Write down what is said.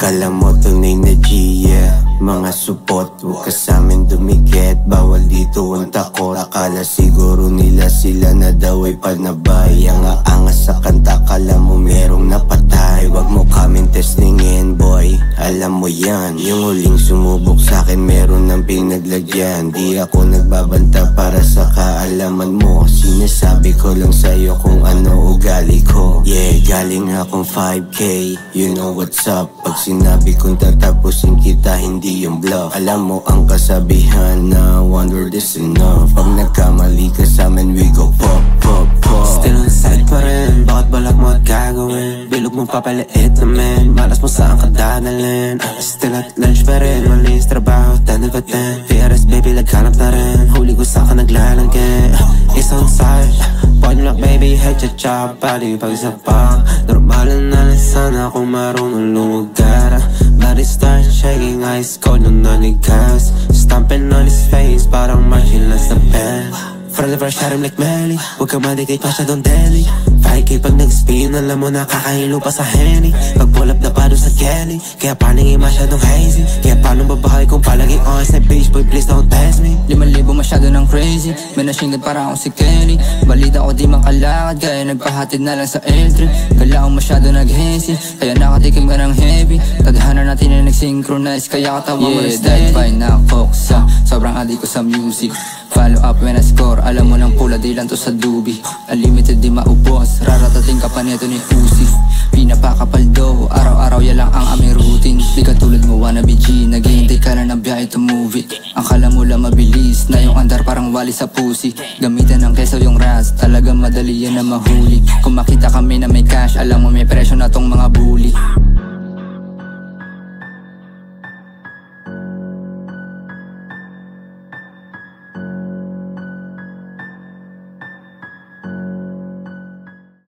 Kala mo tunay na G, yeah. Mga support, huwag ka sa'min dumikit. Bawal dito ang takot. Akala siguro nila sila na daw ay panabay. Ang aangas sa kanta, kala mo merong napatay. Huwag mo kaming testingin, boy. Alam mo yan, yung huling sumubok sa'kin meron ng pinaglagyan. Di ako nagbabanta para sa kaalaman mo. Sinasabi ko lang sa'yo kung ano ugali ko. Yeah, galing akong 5K, you know what's up. Pag sinabi kong tatapusin kita, hindi yung bluff. Alam mo ang kasabihan na one word is enough. Pag nagkamali ka sa'min, we go pop, pop, pop. Still on side pa rin, bakit balak mo at gagawin? Bilog mo papaliit namin, malas mo saan ka dadalhin. Still at lunch pa rin, malis trabaho, 10 to 10. PRS baby, naghanap na rin, huli ko saan ka naglalagay. It's on side, point lang baby, head cha cha, bali pag isa pa. Normal na lang sana kung marunong lumugara. Body start shaking, ice cold nung nanigas. Stamping on his face, parang marching lang sa pen. Friendly fresh harim like Melly, huwag ka madikit pa siya doon deli. 5K pag nag-spin, alam mo nakakahilo pa sa Henny. Pag pull up na pa doon sa Kelly, kaya paningin masyadong hazy. Kaya paano babahay kung palagi on sa beach, boy please don't test me. 5,000 masyado ng crazy, may nasinggit para akong si Kenny. Balita ko di makalakad, kaya nagpahatid na lang sa L3. Kala ko masyado nag-hensy, kaya nakatikim ka ng heavy. Tadhana natin na nag-synchronize, kaya katawa mo na steady. Fine na focus, sobrang adik ko sa music. Follow up when I score, alam mo lang pula, di lang to sa dubi. Unlimited di maubos, raratating ka pa neto ni Uzi. Pinapakapal daw, araw-araw yan lang ang aming routine. Di katulad mo wannabe G, naghihintay ka na ng biyahe to movie. Akala mo lang mabilis, na yung andar parang wali sa pusi. Gamitan ng keso yung ras, talagang madali yan na mahuli. Kung makita kami na may cash, alam mo may presyo na tong mga bully.